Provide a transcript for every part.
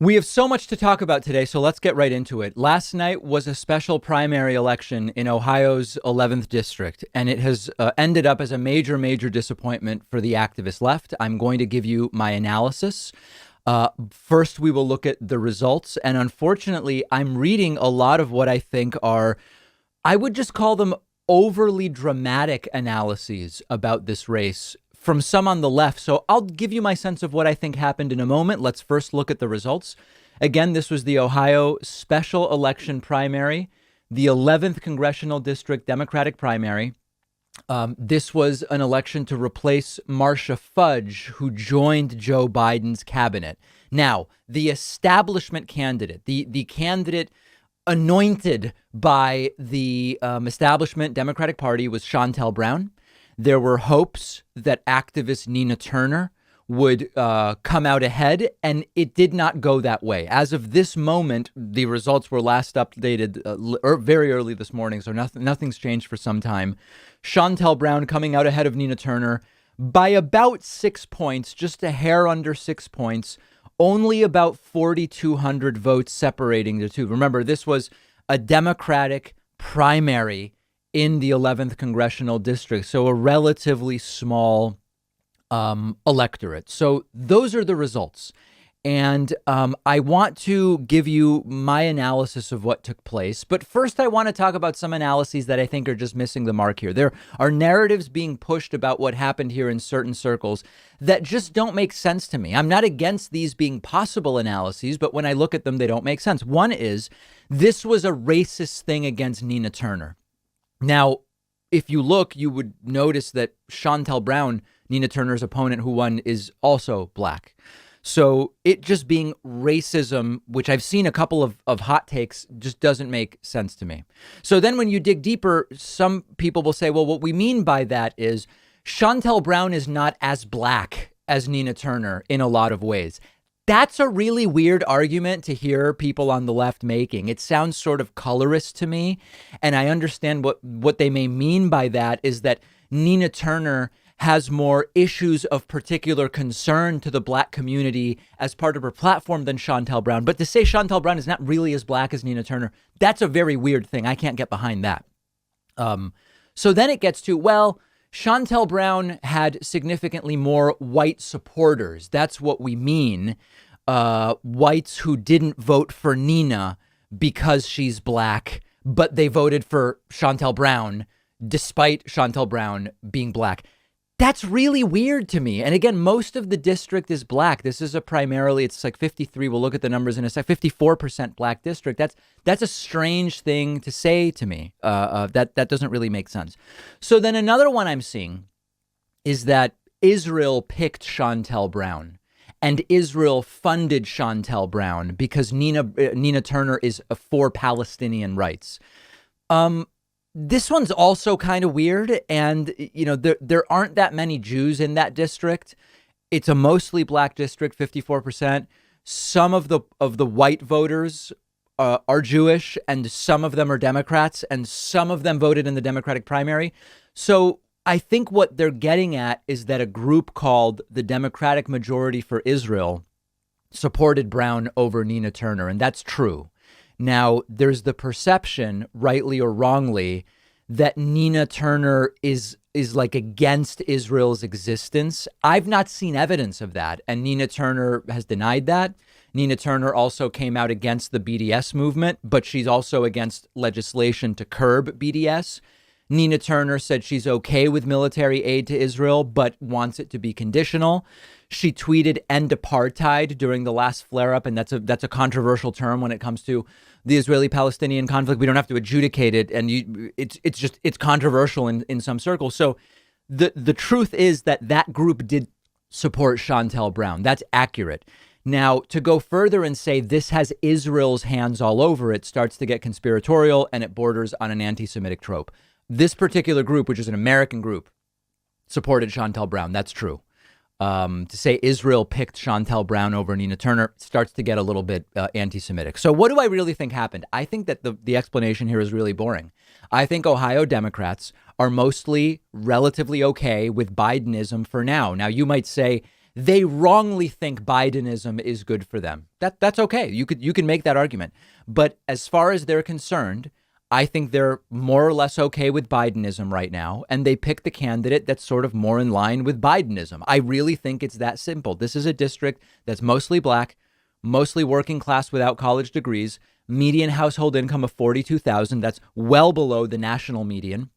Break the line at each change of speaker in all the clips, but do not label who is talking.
We have so much to talk about today, so let's get right into it. Last night was a special primary election in Ohio's 11th district, and it has ended up as a major, major disappointment for the activist left. I'm going to give you my analysis. First, we will look at the results, and unfortunately, I'm reading a lot of what I think are, I would just call them overly dramatic analyses about this race from some on the left. So I'll give you my sense of what I think happened in a moment. Let's first look at the results. Again, this was the Ohio special election primary, the 11th Congressional District Democratic primary. This was an election to replace Marcia Fudge, who joined Joe Biden's cabinet. Now, the establishment candidate, the candidate anointed by the establishment Democratic Party was Shontel Brown. There were hopes that activist Nina Turner would come out ahead, and it did not go that way. As of this moment, the results were last updated very early this morning, so nothing's changed for some time. Shontel Brown coming out ahead of Nina Turner by about 6 points, just a hair under 6 points, only about 4,200 votes separating the two. Remember, this was a Democratic primary in the 11th Congressional District, so a relatively small electorate. So those are the results. And I want to give you my analysis of what took place. But first, I want to talk about some analyses that I think are just missing the mark here. There are narratives being pushed about what happened here in certain circles that just don't make sense to me. I'm not against these being possible analyses, but when I look at them, they don't make sense. One is this was a racist thing against Nina Turner. Now, if you look, you would notice that Shontel Brown, Nina Turner's opponent who won, is also black. So it just being racism, which I've seen a couple of hot takes, just doesn't make sense to me. So then when you dig deeper, some people will say, well, what we mean by that is Shontel Brown is not as black as Nina Turner in a lot of ways. That's a really weird argument to hear people on the left making. It sounds sort of colorist to me. And I understand what they may mean by that is that Nina Turner has more issues of particular concern to the black community as part of her platform than Shontel Brown. But to say Shontel Brown is not really as black as Nina Turner, that's a very weird thing. I can't get behind that. So then it gets to, well, Shontel Brown had significantly more white supporters. That's what we mean. Whites who didn't vote for Nina because she's black, but they voted for Shontel Brown despite Shontel Brown being black. That's really weird to me. And again, most of the district is black. This is it's like 53. We'll look at the numbers in a sec. 54% black district. That's a strange thing to say to me. That doesn't really make sense. So then another one I'm seeing is that Israel picked Shontel Brown and Israel funded Shontel Brown because Nina Turner is for Palestinian rights. This one's also kind of weird. And, you know, there aren't that many Jews in that district. It's a mostly black district, 54%. Some of the white voters are Jewish, and some of them are Democrats, and some of them voted in the Democratic primary. So I think what they're getting at is that a group called the Democratic Majority for Israel supported Brown over Nina Turner, and that's true. Now, there's the perception, rightly or wrongly, that Nina Turner is like against Israel's existence. I've not seen evidence of that, and Nina Turner has denied that. Nina Turner also came out against the BDS movement, but she's also against legislation to curb BDS. Nina Turner said she's okay with military aid to Israel, but wants it to be conditional. She tweeted "end apartheid" during the last flare-up, and that's a controversial term when it comes to the Israeli-Palestinian conflict. We don't have to adjudicate it, and it's controversial in some circles. So the truth is that group did support Shontel Brown. That's accurate. Now, to go further and say this has Israel's hands all over it starts to get conspiratorial, and it borders on an anti-Semitic trope. This particular group, which is an American group, supported Shontel Brown. That's true. To say Israel picked Shontel Brown over Nina Turner starts to get a little bit anti-Semitic. So what do I really think happened? I think that the explanation here is really boring. I think Ohio Democrats are mostly relatively okay with Bidenism for now. Now, you might say, They wrongly think Bidenism is good for them. That's okay. You can make that argument. But as far as they're concerned, I think they're more or less okay with Bidenism right now. And they pick the candidate that's sort of more in line with Bidenism. I really think it's that simple. This is a district that's mostly black, mostly working class without college degrees, median household income of $42,000. That's well below the national median.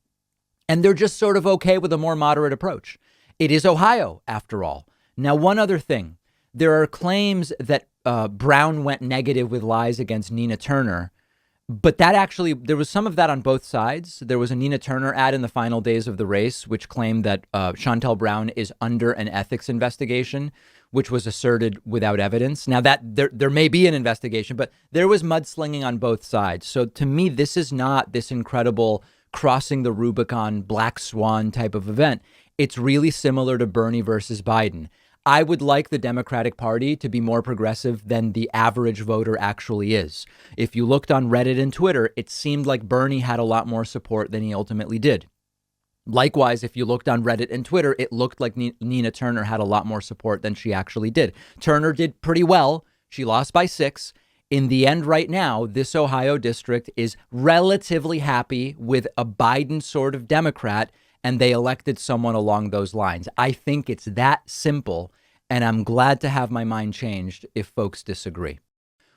And they're just sort of okay with a more moderate approach. It is Ohio, after all. Now, one other thing. There are claims that Brown went negative with lies against Nina Turner. But that actually, there was some of that on both sides. There was a Nina Turner ad in the final days of the race, which claimed that Shontel Brown is under an ethics investigation, which was asserted without evidence. Now that there may be an investigation, but there was mudslinging on both sides. So to me, this is not this incredible crossing the Rubicon, black swan type of event. It's really similar to Bernie versus Biden. I would like the Democratic Party to be more progressive than the average voter actually is. If you looked on Reddit and Twitter, it seemed like Bernie had a lot more support than he ultimately did. Likewise, if you looked on Reddit and Twitter, it looked like Nina Turner had a lot more support than she actually did. Turner did pretty well. She lost by 6. In the end, right now, this Ohio district is relatively happy with a Biden sort of Democrat, and they elected someone along those lines. I think it's that simple, and I'm glad to have my mind changed if folks disagree.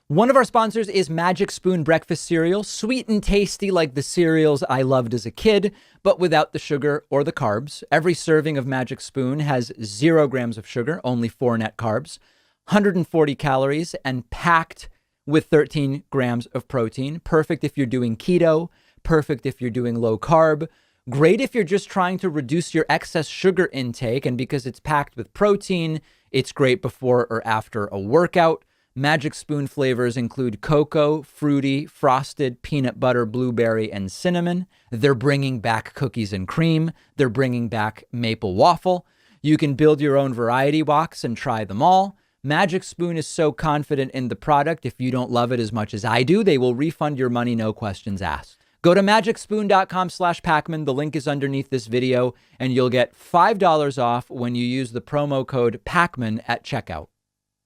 One of our sponsors is Magic Spoon breakfast cereal, sweet and tasty like the cereals I loved as a kid, but without the sugar or the carbs. Every serving of Magic Spoon has 0 grams of sugar, only 4 net carbs, 140 calories, and packed with 13 grams of protein. Perfect if you're doing keto, perfect if you're doing low carb. Great if you're just trying to reduce your excess sugar intake, and because it's packed with protein, it's great before or after a workout. Magic Spoon flavors include cocoa, fruity, frosted, peanut butter, blueberry, and cinnamon. They're bringing back cookies and cream. They're bringing back maple waffle. You can build your own variety box and try them all. Magic Spoon is so confident in the product, if you don't love it as much as I do, they will refund your money, no questions asked. Go to magicspoon.com/Pacman. The link is underneath this video, and you'll get $5 off when you use the promo code Pacman at checkout.